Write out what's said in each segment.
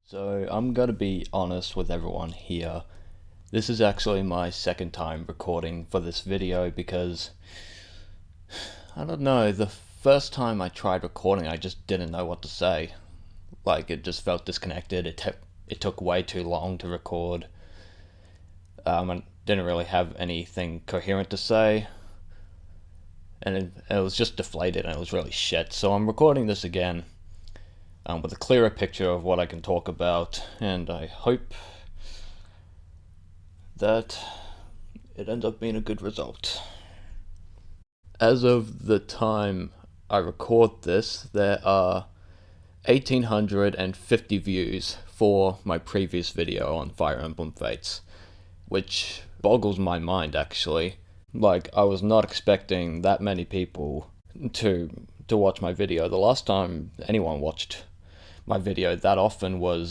So I'm gonna be honest with everyone here. This is actually my second time recording for this video because, I don't know, the first time I tried recording I just didn't know what to say. Like, it just felt disconnected, it took way too long to record. I didn't really have anything coherent to say. And it was just deflated and it was really shit. So I'm recording this again. With a clearer picture of what I can talk about, and I hope that it ends up being a good result. As of the time I record this, there are 1,850 views for my previous video on Fire Emblem Fates, which boggles my mind actually. Like, I was not expecting that many people to watch my video. The last time anyone watched my video that often was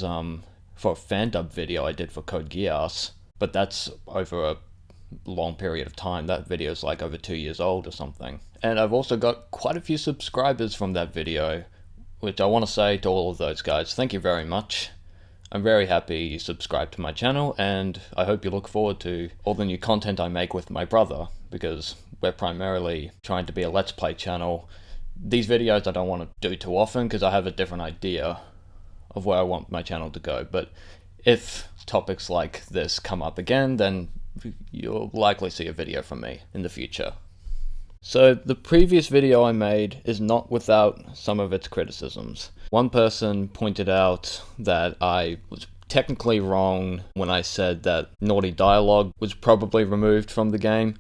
for a fan dub video I did for Code Geass, but that's over a long period of time. That video is like over 2 years old or something. And I've also got quite a few subscribers from that video, which I want to say to all of those guys, thank you very much. I'm very happy you subscribe to my channel, and I hope you look forward to all the new content I make with my brother, because we're primarily trying to be a Let's Play channel. These videos I don't want to do too often because I have a different idea of where I want my channel to go, but if topics like this come up again, then you'll likely see a video from me in the future. So the previous video I made is not without some of its criticisms. One person pointed out that I was technically wrong when I said that naughty dialogue was probably removed from the game,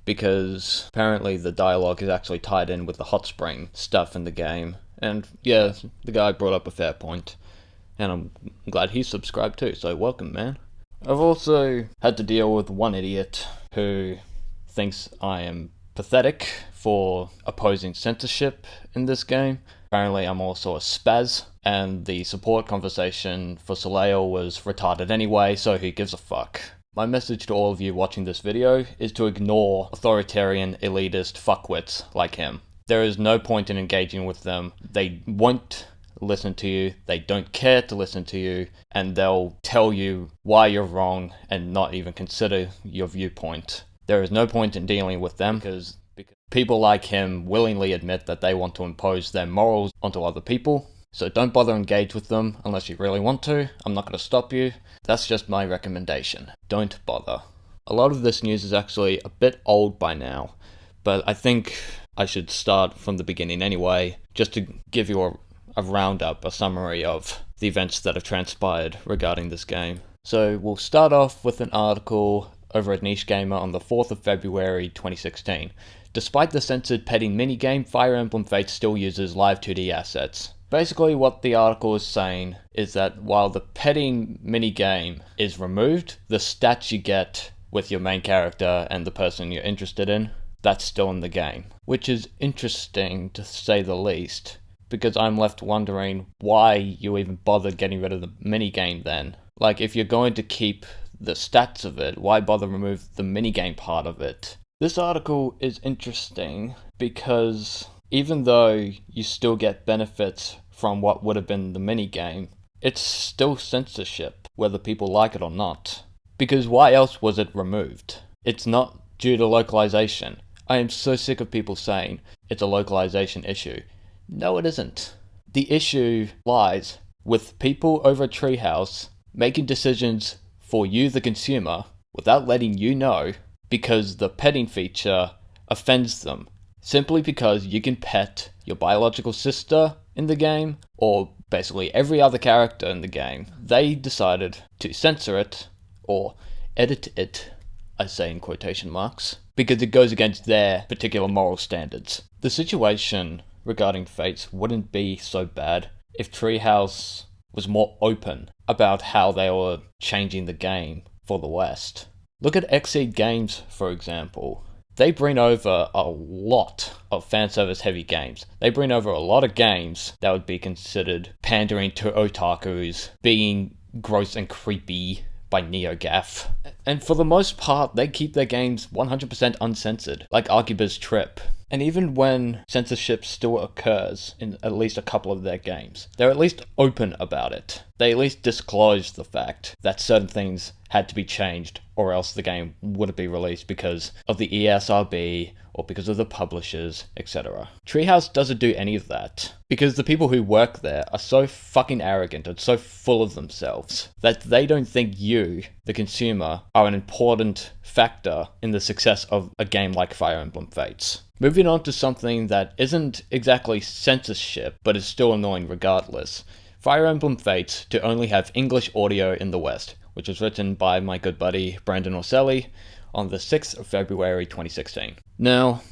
because apparently the dialogue is actually tied in with the hot spring stuff in the game. And yeah, the guy brought up a fair point, and I'm glad he's subscribed too, so welcome, man. I've also had to deal with one idiot who thinks I am pathetic for opposing censorship in this game. Apparently I'm also a spaz, and the support conversation for Soleil was retarded anyway, so who gives a fuck? My message to all of you watching this video is to ignore authoritarian, elitist fuckwits like him. There is no point in engaging with them. They won't listen to you, they don't care to listen to you, and they'll tell you why you're wrong and not even consider your viewpoint. There is no point in dealing with them because people like him willingly admit that they want to impose their morals onto other people. So don't bother engage with them unless you really want to. I'm not going to stop you. That's just my recommendation. Don't bother. A lot of this news is actually a bit old by now, but I think I should start from the beginning anyway, just to give you a roundup, a summary of the events that have transpired regarding this game. So we'll start off with an article over at Niche Gamer on the 4th of February 2016. Despite the censored petting minigame, Fire Emblem Fates still uses live 2D assets. Basically what the article is saying is that while the petting minigame is removed, the stats you get with your main character and the person you're interested in, that's still in the game. Which is interesting to say the least, because I'm left wondering why you even bothered getting rid of the minigame then. Like, if you're going to keep the stats of it, why bother remove the minigame part of it? This article is interesting because even though you still get benefits from what would have been the minigame, it's still censorship, whether people like it or not. Because why else was it removed? It's not due to localization. I am so sick of people saying it's a localization issue. No, it isn't. The issue lies with people over a treehouse making decisions for you, the consumer, without letting you know, because the petting feature offends them. Simply because you can pet your biological sister in the game, or basically every other character in the game. They decided to censor it, or edit it, I say in quotation marks, because it goes against their particular moral standards. The situation regarding Fates wouldn't be so bad if Treehouse was more open about how they were changing the game for the West. Look at Xseed Games, for example. They bring over a lot of fanservice heavy games. They bring over a lot of games that would be considered pandering to otakus, being gross and creepy by NeoGAF. And for the most part, they keep their games 100% uncensored, like Arquebus Trip. And even when censorship still occurs in at least a couple of their games, they're at least open about it. They at least disclose the fact that certain things had to be changed or else the game wouldn't be released because of the ESRB or because of the publishers, etc. Treehouse doesn't do any of that because the people who work there are so fucking arrogant and so full of themselves that they don't think you, the consumer, are an important factor in the success of a game like Fire Emblem Fates. Moving on to something that isn't exactly censorship, but is still annoying regardless. Fire Emblem Fates to only have English audio in the West, which was written by my good buddy Brandon Orselli on the 6th of February 2016. Now,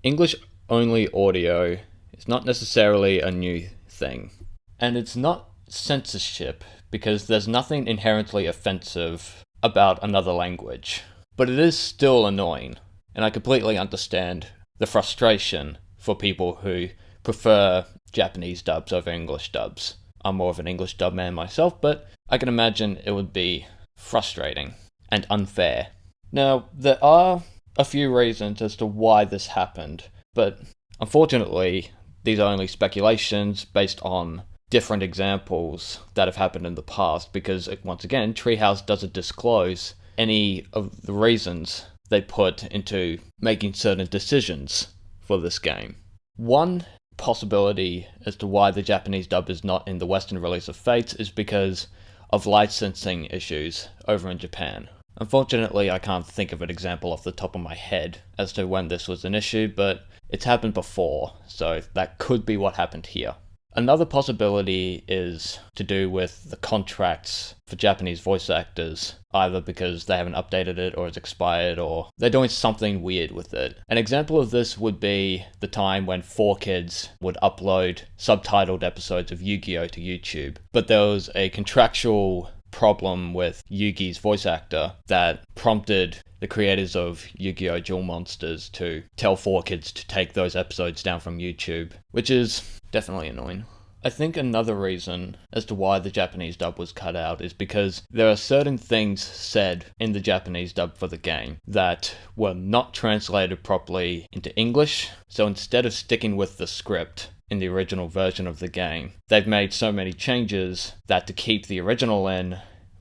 English-only audio is not necessarily a new thing. And it's not censorship because there's nothing inherently offensive about another language. But it is still annoying, and I completely understand the frustration for people who prefer Japanese dubs over English dubs. I'm more of an English dub man myself, but I can imagine it would be frustrating and unfair. Now, there are a few reasons as to why this happened, but unfortunately, these are only speculations based on different examples that have happened in the past, because, once again, Treehouse doesn't disclose any of the reasons they put into making certain decisions for this game. One possibility as to why the Japanese dub is not in the Western release of Fates is because of licensing issues over in Japan. Unfortunately, I can't think of an example off the top of my head as to when this was an issue, but it's happened before, so that could be what happened here. Another possibility is to do with the contracts for Japanese voice actors, either because they haven't updated it or it's expired or they're doing something weird with it. An example of this would be the time when 4Kids would upload subtitled episodes of Yu-Gi-Oh! To YouTube, but there was a contractual problem with Yugi's voice actor that prompted the creators of Yu-Gi-Oh! Duel Monsters to tell 4Kids to take those episodes down from YouTube, which is definitely annoying. I think another reason as to why the Japanese dub was cut out is because there are certain things said in the Japanese dub for the game that were not translated properly into English, so instead of sticking with the script in the original version of the game, they've made so many changes that to keep the original in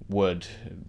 would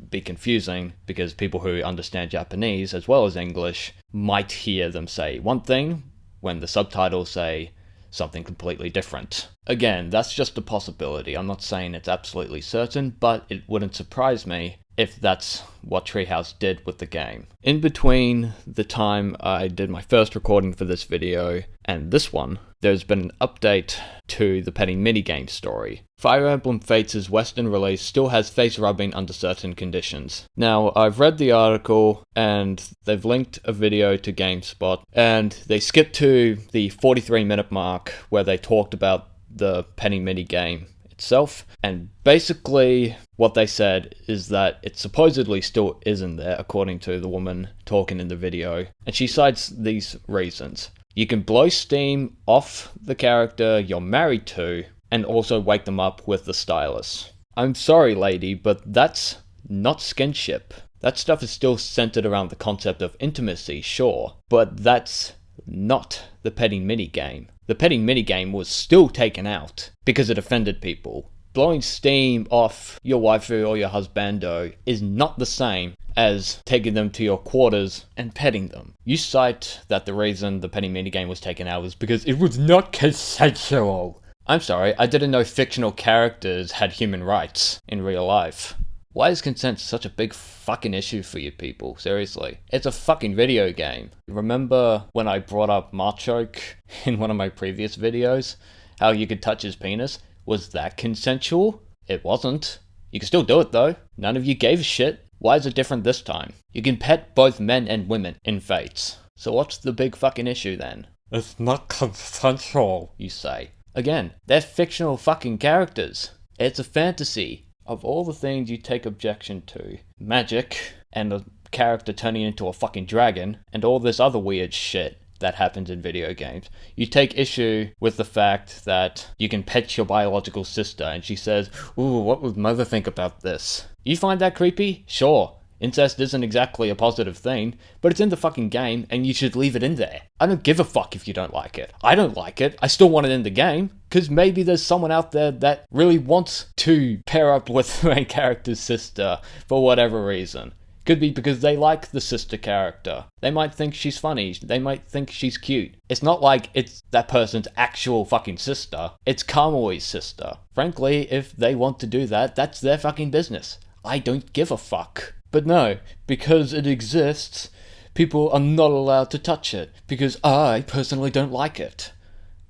be confusing because people who understand Japanese as well as English might hear them say one thing when the subtitles say something completely different. Again, that's just a possibility. I'm not saying it's absolutely certain, but it wouldn't surprise me if that's what Treehouse did with the game. In between the time I did my first recording for this video and this one, there's been an update to the petty minigame story. Fire Emblem Fates' Western release still has face rubbing under certain conditions. Now, I've read the article and they've linked a video to GameSpot and they skipped to the 43-minute mark where they talked about the penny minigame itself, and basically what they said is that it supposedly still isn't there according to the woman talking in the video, and she cites these reasons. You can blow steam off the character you're married to and also wake them up with the stylus. I'm sorry lady, but that's not skinship. That stuff is still centered around the concept of intimacy, sure, but that's not the petty minigame. The petty minigame was still taken out because it offended people. Blowing steam off your waifu or your husbando is not the same as taking them to your quarters and petting them. You cite that the reason the petty minigame was taken out was because it was not consensual. I'm sorry, I didn't know fictional characters had human rights in real life. Why is consent such a big fucking issue for you people? Seriously. It's a fucking video game. Remember when I brought up Machoke in one of my previous videos? How you could touch his penis? Was that consensual? It wasn't. You can still do it though. None of you gave a shit. Why is it different this time? You can pet both men and women in Fates. So what's the big fucking issue then? It's not consensual, you say. Again, they're fictional fucking characters. It's a fantasy. Of all the things you take objection to, magic, and a character turning into a fucking dragon, and all this other weird shit that happens in video games, you take issue with the fact that you can pet your biological sister, and she says, "Ooh, what would mother think about this?" You find that creepy? Sure. Incest isn't exactly a positive thing, but it's in the fucking game and you should leave it in there. I don't give a fuck if you don't like it. I don't like it. I still want it in the game, because maybe there's someone out there that really wants to pair up with the main character's sister for whatever reason. Could be because they like the sister character. They might think she's funny. They might think she's cute. It's not like it's that person's actual fucking sister. It's Kamui's sister. Frankly, if they want to do that, that's their fucking business. I don't give a fuck. But no, because it exists, people are not allowed to touch it. Because I personally don't like it.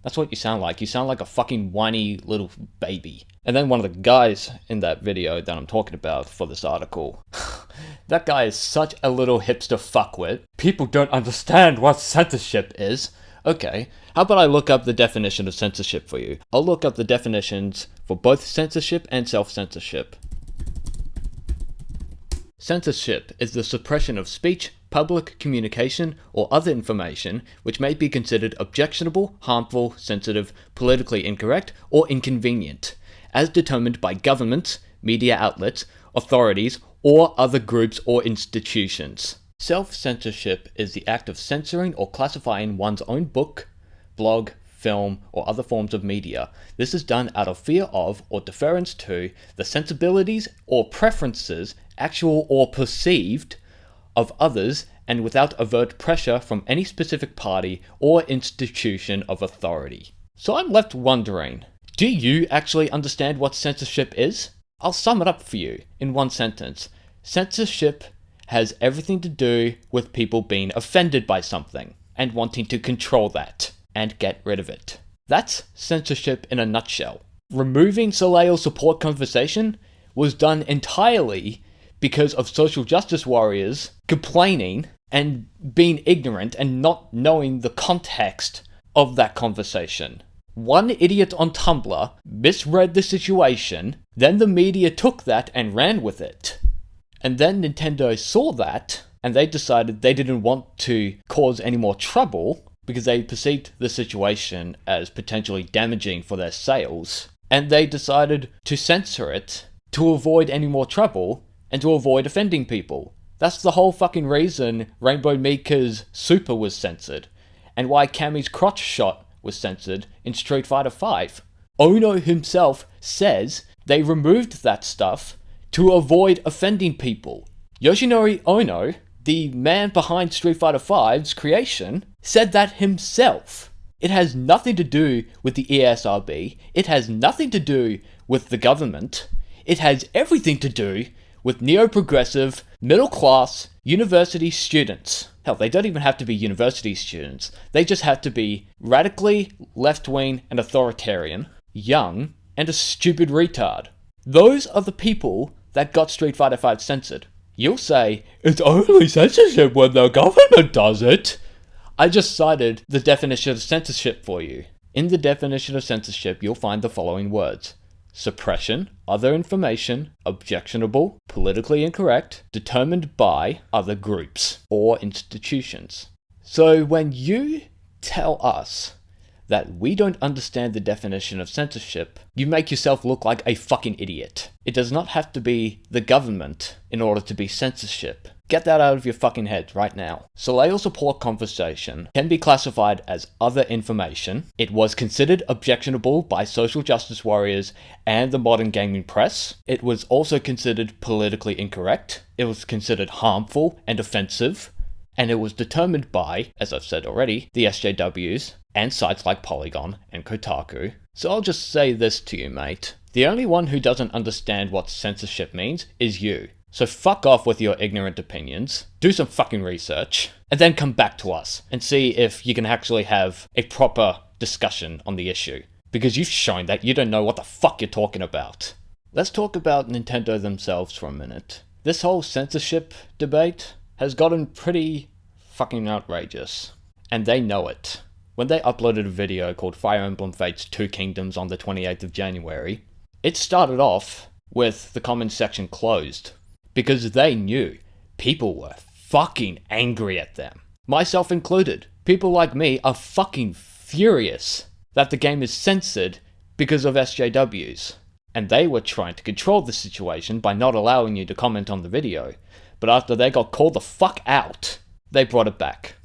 That's what you sound like. You sound like a fucking whiny little baby. And then one of the guys in that video that I'm talking about for this article, that guy is such a little hipster fuckwit. People don't understand what censorship is. Okay, how about I look up the definition of censorship for you? I'll look up the definitions for both censorship and self-censorship. Censorship is the suppression of speech, public communication, or other information which may be considered objectionable, harmful, sensitive, politically incorrect, or inconvenient, as determined by governments, media outlets, authorities, or other groups or institutions. Self-censorship is the act of censoring or classifying one's own book, blog, film, or other forms of media. This is done out of fear of or deference to the sensibilities or preferences, actual or perceived, of others, and without overt pressure from any specific party or institution of authority. So I'm left wondering, do you actually understand what censorship is? I'll sum it up for you in one sentence. Censorship has everything to do with people being offended by something and wanting to control that and get rid of it. That's censorship in a nutshell. Removing Soleil's support conversation was done entirely because of social justice warriors complaining and being ignorant and not knowing the context of that conversation. One idiot on Tumblr misread the situation, then the media took that and ran with it. And then Nintendo saw that, and they decided they didn't want to cause any more trouble because they perceived the situation as potentially damaging for their sales, and they decided to censor it to avoid any more trouble and to avoid offending people. That's the whole fucking reason Rainbow Mika's Super was censored, and why Cammy's crotch shot was censored in Street Fighter V. Ono himself says they removed that stuff to avoid offending people. Yoshinori Ono, the man behind Street Fighter V's creation, said that himself. It has nothing to do with the ESRB. It has nothing to do with the government. It has everything to do with neo-progressive, middle-class, university students. Hell, they don't even have to be university students. They just have to be radically left-wing and authoritarian, young, and a stupid retard. Those are the people that got Street Fighter V censored. You'll say, it's only censorship when the government does it. I just cited the definition of censorship for you. In the definition of censorship, you'll find the following words: suppression, other information, objectionable, politically incorrect, determined by other groups or institutions. So when you tell us that we don't understand the definition of censorship, you make yourself look like a fucking idiot. It does not have to be the government in order to be censorship. Get that out of your fucking head right now. Soleil's support conversation can be classified as other information. It was considered objectionable by social justice warriors and the modern gaming press. It was also considered politically incorrect. It was considered harmful and offensive. And it was determined by, as I've said already, the SJWs and sites like Polygon and Kotaku. So I'll just say this to you, mate. The only one who doesn't understand what censorship means is you. So fuck off with your ignorant opinions, do some fucking research, and then come back to us and see if you can actually have a proper discussion on the issue. Because you've shown that you don't know what the fuck you're talking about. Let's talk about Nintendo themselves for a minute. This whole censorship debate has gotten pretty fucking outrageous, and they know it. When they uploaded a video called Fire Emblem Fates 2 Kingdoms on the 28th of January, it started off with the comments section closed, because they knew people were fucking angry at them. Myself included. People like me are fucking furious that the game is censored because of SJWs. And they were trying to control the situation by not allowing you to comment on the video. but after they got called the fuck out, they brought it back.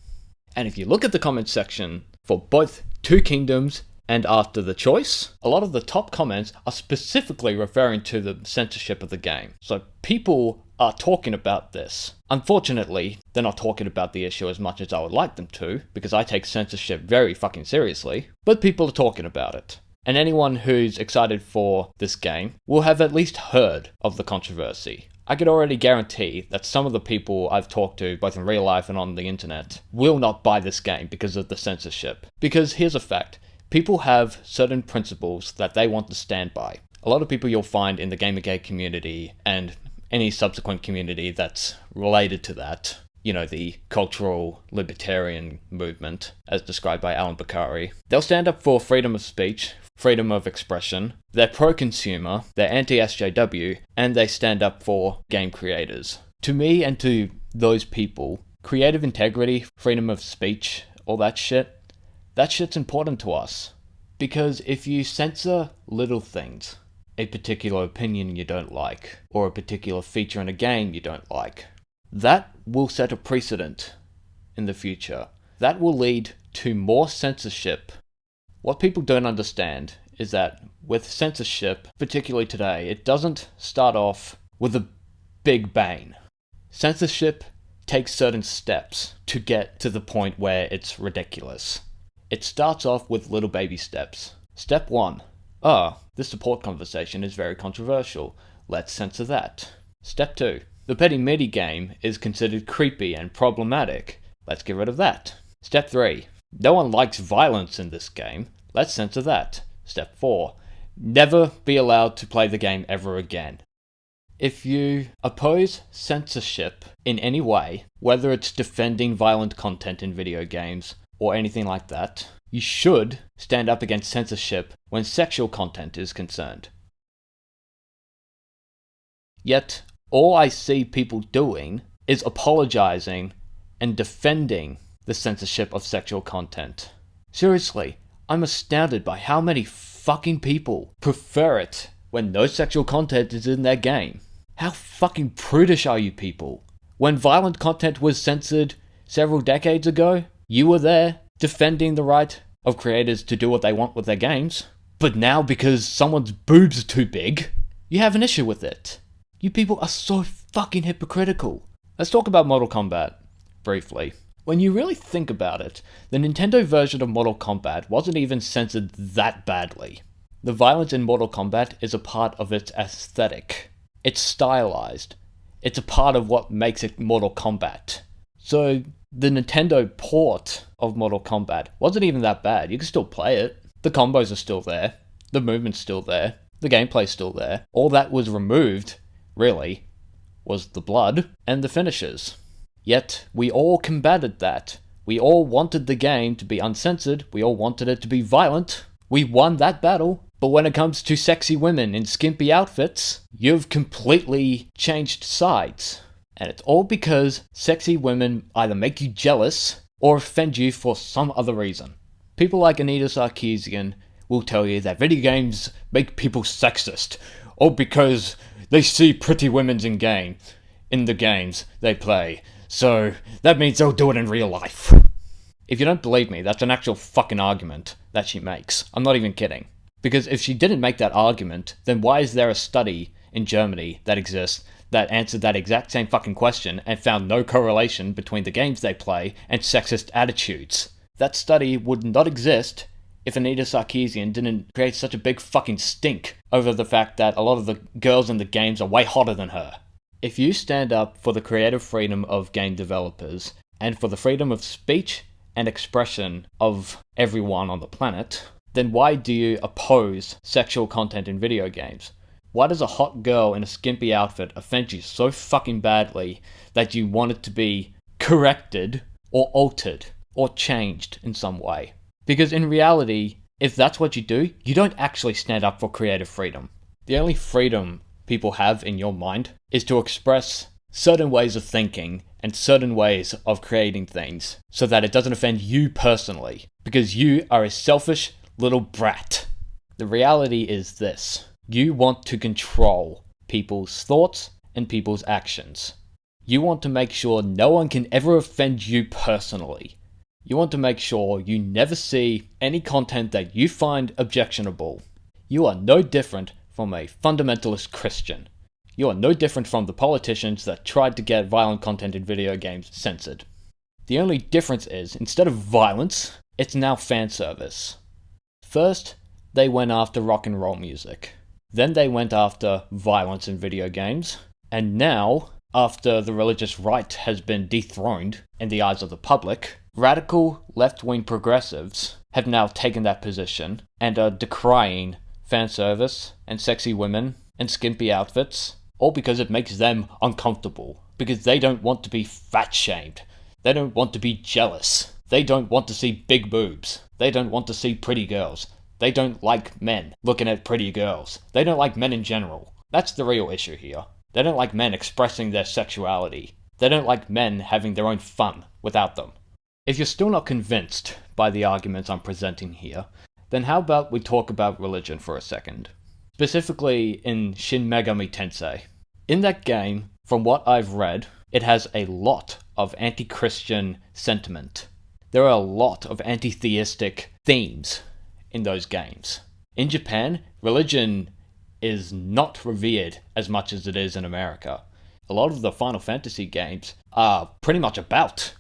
And if you look at the comment section for both Two Kingdoms and After the Choice, a lot of the top comments are specifically referring to the censorship of the game. So people are talking about this. Unfortunately, they're not talking about the issue as much as I would like them to, because I take censorship very fucking seriously, but people are talking about it. And anyone who's excited for this game will have at least heard of the controversy. I could already guarantee that some of the people I've talked to, both in real life and on the internet, will not buy this game because of the censorship. Because here's a fact. People have certain principles that they want to stand by. A lot of people you'll find in the Gamergate community and any subsequent community that's related to that, you know, the cultural libertarian movement, as described by Alan Bakari, they'll stand up for freedom of speech, freedom of expression, they're pro-consumer, they're anti-SJW, and they stand up for game creators. To me and to those people, creative integrity, freedom of speech, all that shit's important to us. Because if you censor little things, a particular opinion you don't like, or a particular feature in a game you don't like, that will set a precedent in the future. That will lead to more censorship. What people don't understand is that with censorship, particularly today, it doesn't start off with a big bang. Censorship takes certain steps to get to the point where it's ridiculous. It starts off with little baby steps. Step 1. This support conversation is very controversial. Let's censor that. Step 2. The petty midi game is considered creepy and problematic. Let's get rid of that. Step 3. No one likes violence in this game. Let's censor that. Step 4. Never be allowed to play the game ever again. If you oppose censorship in any way, whether it's defending violent content in video games or anything like that, you should stand up against censorship when sexual content is concerned. Yet, all I see people doing is apologizing and defending the censorship of sexual content. Seriously, I'm astounded by how many fucking people prefer it when no sexual content is in their game. How fucking prudish are you people? When violent content was censored several decades ago, you were there defending the right of creators to do what they want with their games. But now, because someone's boobs are too big, you have an issue with it. You people are so fucking hypocritical. Let's talk about Mortal Kombat briefly. When you really think about it, the Nintendo version of Mortal Kombat wasn't even censored that badly. The violence in Mortal Kombat is a part of its aesthetic. It's stylized. It's a part of what makes it Mortal Kombat. So the Nintendo port of Mortal Kombat wasn't even that bad. You can still play it. The combos are still there. The movement's still there. The gameplay's still there. All that was removed, really, was the blood and the finishes. Yet, we all combated that. We all wanted the game to be uncensored. We all wanted it to be violent. We won that battle. But when it comes to sexy women in skimpy outfits, you've completely changed sides. And it's all because sexy women either make you jealous or offend you for some other reason. People like Anita Sarkeesian will tell you that video games make people sexist, or because they see pretty women in the games they play, so that means they'll do it in real life. If you don't believe me, that's an actual fucking argument that she makes. I'm not even kidding. Because if she didn't make that argument, then why is there a study in Germany that exists that answered that exact same fucking question and found no correlation between the games they play and sexist attitudes? That study would not exist if Anita Sarkeesian didn't create such a big fucking stink over the fact that a lot of the girls in the games are way hotter than her. If you stand up for the creative freedom of game developers and for the freedom of speech and expression of everyone on the planet, then why do you oppose sexual content in video games? Why does a hot girl in a skimpy outfit offend you so fucking badly that you want it to be corrected or altered or changed in some way? Because in reality, if that's what you do, you don't actually stand up for creative freedom. The only freedom people have in your mind is to express certain ways of thinking and certain ways of creating things so that it doesn't offend you personally, because you are a selfish little brat. The reality is this: you want to control people's thoughts and people's actions. You want to make sure no one can ever offend you personally. You want to make sure you never see any content that you find objectionable. You are no different from a fundamentalist Christian. You are no different from the politicians that tried to get violent content in video games censored. The only difference is, instead of violence, it's now fan service. First, they went after rock and roll music. Then they went after violence in video games. And now, after the religious right has been dethroned in the eyes of the public, radical left-wing progressives have now taken that position and are decrying fan service and sexy women and skimpy outfits, all because it makes them uncomfortable, because they don't want to be fat-shamed. They don't want to be jealous. They don't want to see big boobs. They don't want to see pretty girls. They don't like men looking at pretty girls. They don't like men in general. That's the real issue here. They don't like men expressing their sexuality. They don't like men having their own fun without them. If you're still not convinced by the arguments I'm presenting here, then how about we talk about religion for a second? Specifically in Shin Megami Tensei. In that game, from what I've read, it has a lot of anti-Christian sentiment. There are a lot of anti-theistic themes in those games. In Japan, religion is not revered as much as it is in America. A lot of the Final Fantasy games are pretty much about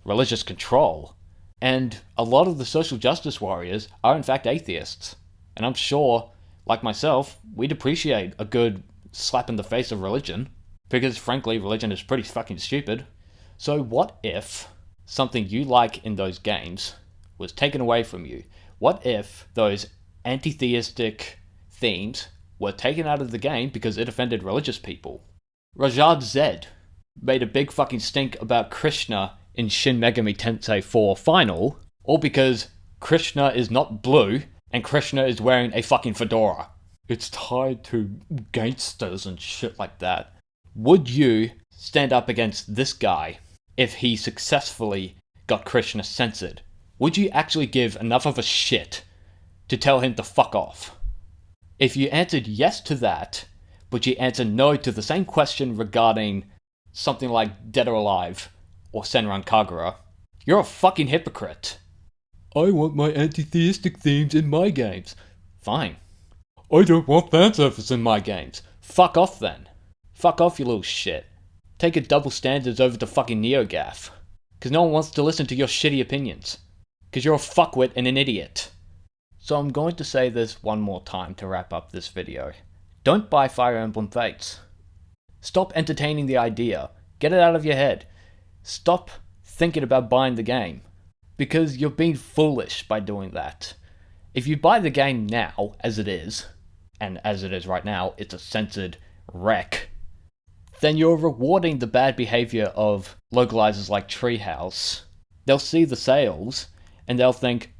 religious control, and a lot of the social justice warriors are in fact atheists. And I'm sure, like myself, we'd appreciate a good slap in the face of religion, because frankly, religion is pretty fucking stupid. So what if something you like in those games was taken away from you? What if those anti-theistic themes were taken out of the game because it offended religious people? Rajad Zed made a big fucking stink about Krishna in Shin Megami Tensei 4 Final, all because Krishna is not blue and Krishna is wearing a fucking fedora. It's tied to gangsters and shit like that. Would you stand up against this guy if he successfully got Krishna censored? Would you actually give enough of a shit to tell him to fuck off? If you answered yes to that, but you answered no to the same question regarding something like Dead or Alive or Senran Kagura, you're a fucking hypocrite. I want my anti-theistic themes in my games. Fine. I don't want fan service in my games. Fuck off then. Fuck off, you little shit. Take your double standards over to fucking NeoGAF. Cause no one wants to listen to your shitty opinions. Cause you're a fuckwit and an idiot. So I'm going to say this one more time to wrap up this video. Don't buy Fire Emblem Fates. Stop entertaining the idea. Get it out of your head. Stop thinking about buying the game. Because you're being foolish by doing that. If you buy the game now, as it is, and as it is right now, it's a censored wreck, then you're rewarding the bad behavior of localizers like Treehouse. They'll see the sales, and they'll think,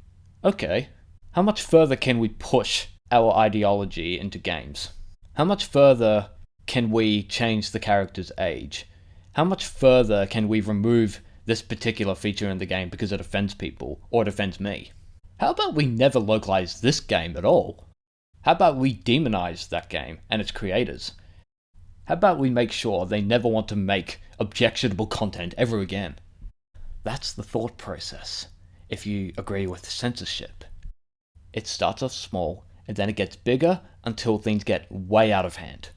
okay, how much further can we push our ideology into games? How much further can we change the character's age? How much further can we remove this particular feature in the game because it offends people, or it offends me? How about we never localize this game at all? How about we demonize that game and its creators? How about we make sure they never want to make objectionable content ever again? That's the thought process, if you agree with censorship. It starts off small, and then it gets bigger until things get way out of hand.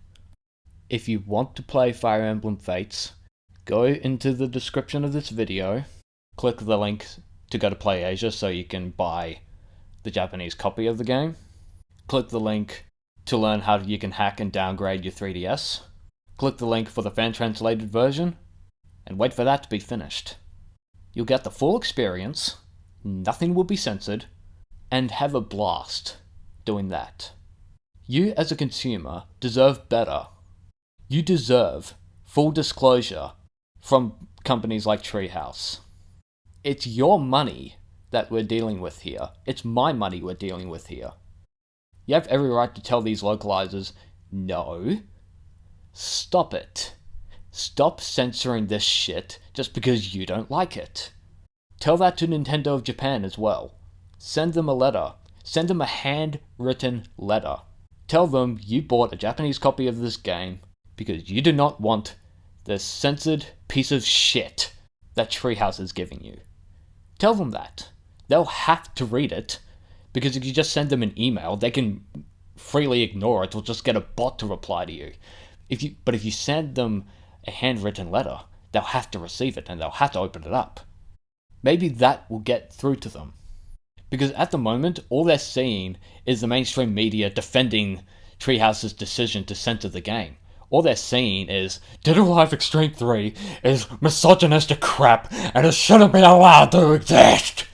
If you want to play Fire Emblem Fates, go into the description of this video, click the link to go to PlayAsia so you can buy the Japanese copy of the game. Click the link to learn how you can hack and downgrade your 3DS. Click the link for the fan-translated version, and wait for that to be finished. You'll get the full experience, nothing will be censored, and have a blast doing that. You as a consumer deserve better. You deserve full disclosure from companies like Treehouse. It's your money that we're dealing with here. It's my money we're dealing with here. You have every right to tell these localizers, no, stop it. Stop censoring this shit just because you don't like it. Tell that to Nintendo of Japan as well. Send them a letter. Send them a handwritten letter. Tell them you bought a Japanese copy of this game because you do not want the censored piece of shit that Treehouse is giving you. Tell them that. They'll have to read it, because if you just send them an email, they can freely ignore it or just get a bot to reply to you. But if you send them a handwritten letter, they'll have to receive it and they'll have to open it up. Maybe that will get through to them. Because at the moment, all they're seeing is the mainstream media defending Treehouse's decision to censor the game. All they're seeing is, Dead or Alive Extreme 3 is misogynistic crap and it shouldn't be allowed to exist.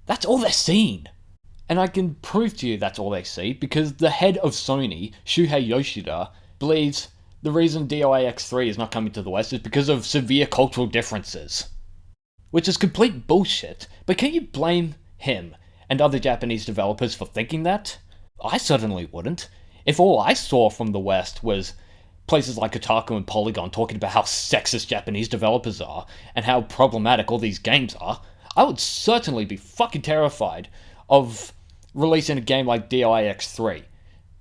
That's all they're seeing. And I can prove to you that's all they see, because the head of Sony, Shuhei Yoshida, believes the reason DOA X3 is not coming to the West is because of severe cultural differences. Which is complete bullshit, but can you blame him and other Japanese developers for thinking that? I certainly wouldn't. If all I saw from the West was places like Kotaku and Polygon talking about how sexist Japanese developers are and how problematic all these games are, I would certainly be fucking terrified of releasing a game like DOA X3.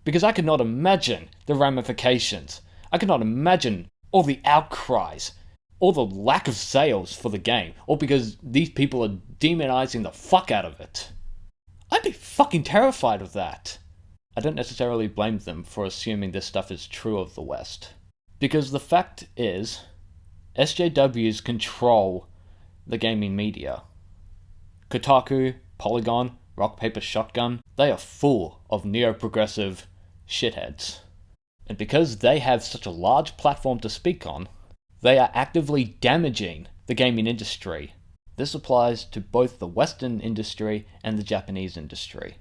Because I could not imagine the ramifications. I could not imagine all the outcries, all the lack of sales for the game, all because these people are demonizing the fuck out of it. I'd be fucking terrified of that. I don't necessarily blame them for assuming this stuff is true of the West. Because the fact is, SJWs control the gaming media. Kotaku, Polygon, Rock Paper Shotgun, they are full of neo-progressive shitheads. And because they have such a large platform to speak on, they are actively damaging the gaming industry. This applies to both the Western industry and the Japanese industry.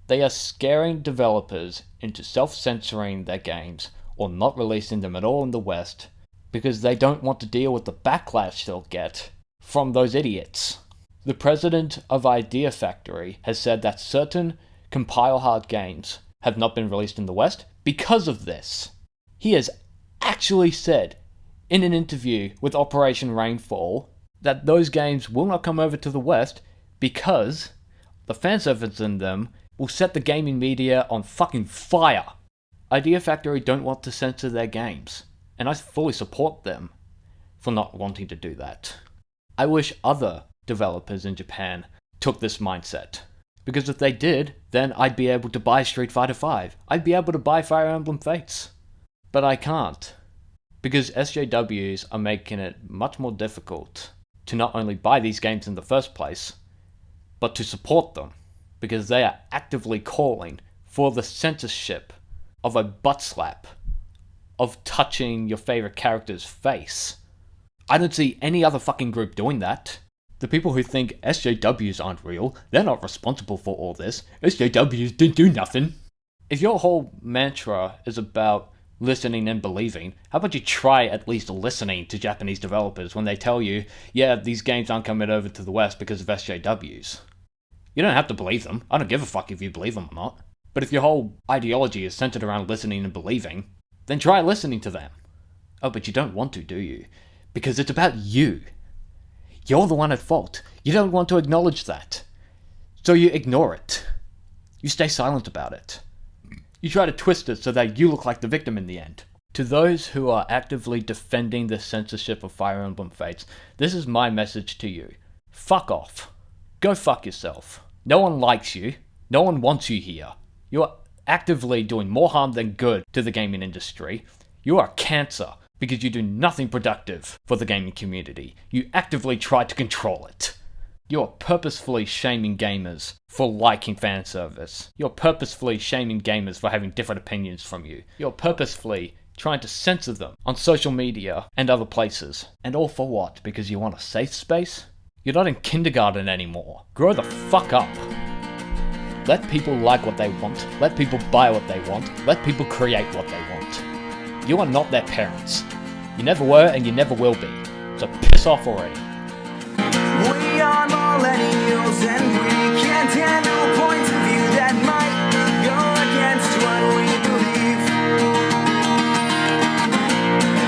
They are scaring developers into self-censoring their games or not releasing them at all in the West because they don't want to deal with the backlash they'll get from those idiots. The president of Idea Factory has said that certain compile-hard games have not been released in the West because of this. He has actually said in an interview with Operation Rainfall that those games will not come over to the West because the fan service in them will set the gaming media on fucking fire. Idea Factory don't want to censor their games, and I fully support them for not wanting to do that. I wish other developers in Japan took this mindset. Because if they did, then I'd be able to buy Street Fighter V. I'd be able to buy Fire Emblem Fates. But I can't. Because SJWs are making it much more difficult to not only buy these games in the first place, but to support them. Because they are actively calling for the censorship of a butt slap, of touching your favorite character's face. I don't see any other fucking group doing that. The people who think SJWs aren't real, they're not responsible for all this. SJWs didn't do nothing. If your whole mantra is about listening and believing, how about you try at least listening to Japanese developers when they tell you, yeah, these games aren't coming over to the West because of SJWs. You don't have to believe them. I don't give a fuck if you believe them or not. But if your whole ideology is centered around listening and believing, then try listening to them. Oh, but you don't want to, do you? Because it's about you. You're the one at fault. You don't want to acknowledge that. So you ignore it. You stay silent about it. You try to twist it so that you look like the victim in the end. To those who are actively defending the censorship of Fire Emblem Fates, this is my message to you. Fuck off. Go fuck yourself. No one likes you. No one wants you here. You are actively doing more harm than good to the gaming industry. You are cancer. Because you do nothing productive for the gaming community. You actively try to control it. You're purposefully shaming gamers for liking fan service. You're purposefully shaming gamers for having different opinions from you. You're purposefully trying to censor them on social media and other places. And all for what? Because you want a safe space? You're not in kindergarten anymore. Grow the fuck up. Let people like what they want. Let people buy what they want. Let people create what they want. You are not their parents. You never were and you never will be. So piss off already. We are millennials and we can't handle points of view that might go against what we believe.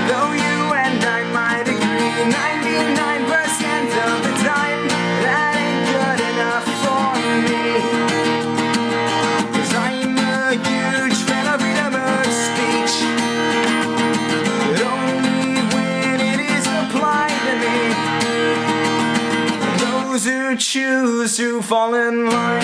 Though you and I might agree 99% of the time, that ain't good enough for me. 'Cause I'm a huge fan of freedom of speech. But only when to fall in line.